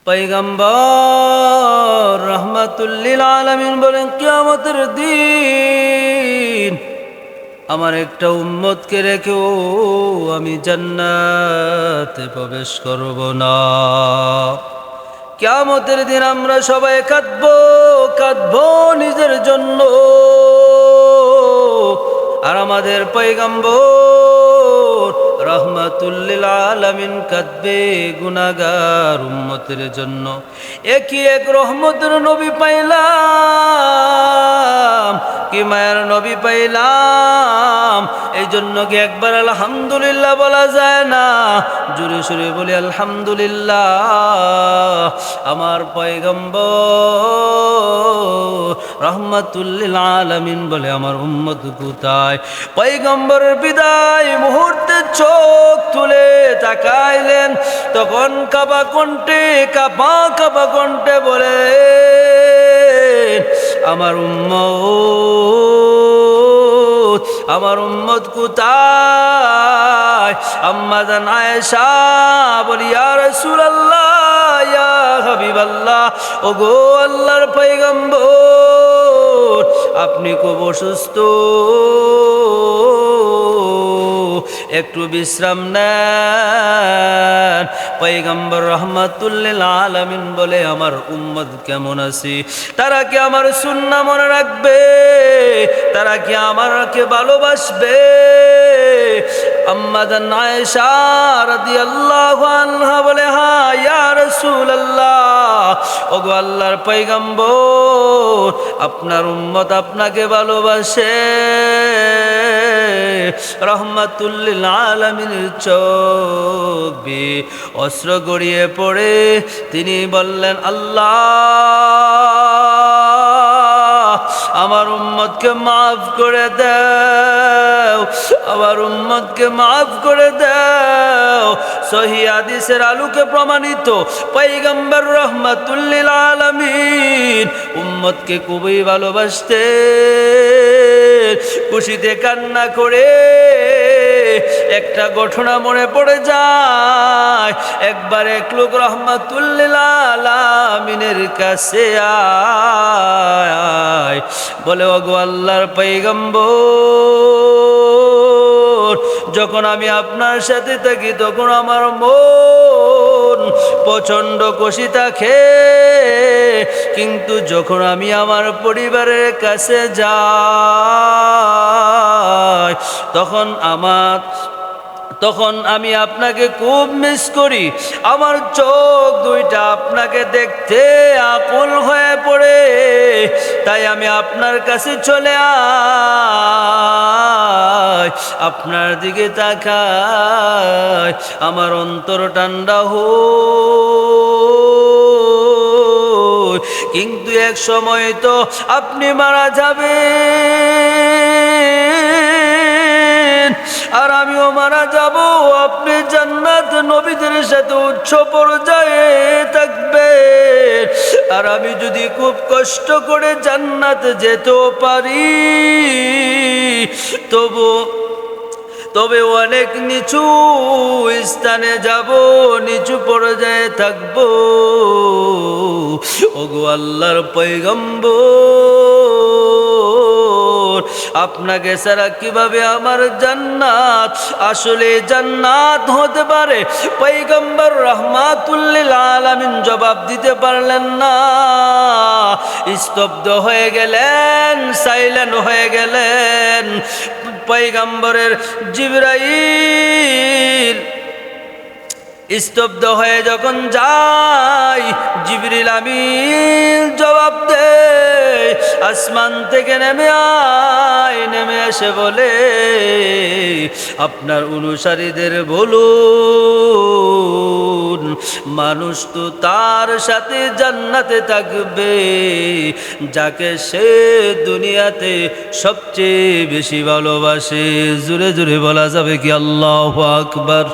পয়গম্বর রহমাতুল লিল আলামিন বলেন, কিয়ামতের দিন আমার একটা উম্মতকে রেখেও আমি জান্নাতে প্রবেশ করব না। কিয়ামতের দিন আমরা সবাই কাঁদবো নিজের জন্য, আর আমাদের পয়গম্বর রহমাতুল লিল আলামিন কাঁদবে গুনাহগার উম্মতের জন্য। একই এক রহমতের নবী পাইলাম, কি মায়ের নবী পাইলাম, এই জন্য কি একবার আলহামদুলিল্লাহ বলা যায় না? জোরে সোরে বলি আলহামদুলিল্লাহ। আমার পয়গম্বর রহমাতুল লিল আলামিন বলে, আমার উম্মত কোথায়? পয়গম্বরের বিদায় মুহূর্তে চোখ তুলে তাকাইলেন, তখন কাবা কণ্ঠে বলে, আমার উম্মত কোথায়? আম্মা জান আয়েশা বলি, ইয়া রাসূলুল্লাহ, ইয়া হাবিবাল্লাহ, ওগো আল্লাহর পয়গম্বর, আপনি খুব অসুস্থ, একটু বিশ্রাম নেন। পয়গম্বর রহমাতুল লিল আলামিন বলে, আমার উম্মত কেমন আছে? তারা কি আমার সুন্নাহ মনে রাখবে? তারা কি আমাকে ভালোবাসবে? আম্মা জান আয়েশা রাদিয়াল্লাহু আনহা বলে, হ্যাঁ ইয়া রাসূলুল্লাহ, ওগো আল্লাহর পয়গম্বর, আপনার উম্মত আপনাকে ভালোবাসে। রহমাতুল লিল আলামিনের চোখ বেয়ে অশ্র গড়িয়ে পড়ে তিনি বললেন, আল্লাহ, আমার উম্মতকে মাফ করে দাও, আমার উম্মতকে মাফ করে দাও। সহিহ হাদিসের আলোকে প্রমাণিত, পয়গম্বর রহমাতুল লিল আলামিন উম্মতকে খুবই ভালোবাসতেন। খুশিতে কান্না করে একটা ঘটনা মনে পড়ে যায়। একবার এক লোক রহমাতুল লিল আলামিনের কাছে আয়, বলে, ওগো আল্লাহর পয়গম্বর, যখন আমি আপনার সাথে থাকি তখন আমার মন প্রচন্ড খুশি থাকে, কিন্তু যখন আমি আমার পরিবারের কাছে যাই তখন আমি আপনাকে খুব মিস করি। আমার চোখ দুইটা আপনাকে দেখতে আকুল হয়ে পড়ে, তাই আমি আপনার কাছে চলে আই, আপনার দিকে তাকাই, আমার অন্তর ঠান্ডা হয়। কিন্তু এক সময় তো আপনি মারা যাবেন, আর আমিও মারা যাব, আপনি জান্নাত নবীদের সাথে উচ্চ পর্যায়ে থাকবেন, আর আমি যদি খুব কষ্ট করে জান্নাত যেতেও পারি, তবে অনেক নিচু স্থানে যাব, নিচু পর্যায়ে থাকব। ওগো আল্লাহর পয়গম্বর, আপনাকে ছাড়া কিভাবে আমার জান্নাত আসলে জান্নাত হতে পারে? পয়গম্বর রহমাতুল লিল আলামিন জবাব দিতে পারলেন না, স্তব্ধ হয়ে গেলেন, সাইলেন্ট হয়ে গেলেন। পয়গম্বরের জিবরাইল স্তব্ধ হয়ে যখন যায়, জিবরিল আমিন জবাব দেয়, আসমান থেকে নেমে এসে বলে, আপনার অনুসারীদের বলুন, মানুষ তো তার সাথে জান্নাতে থাকবে যাকে সে দুনিয়াতে সবচেয়ে বেশি ভালোবাসে। জোরে জোরে বলা যাবে কি আল্লাহু আকবার।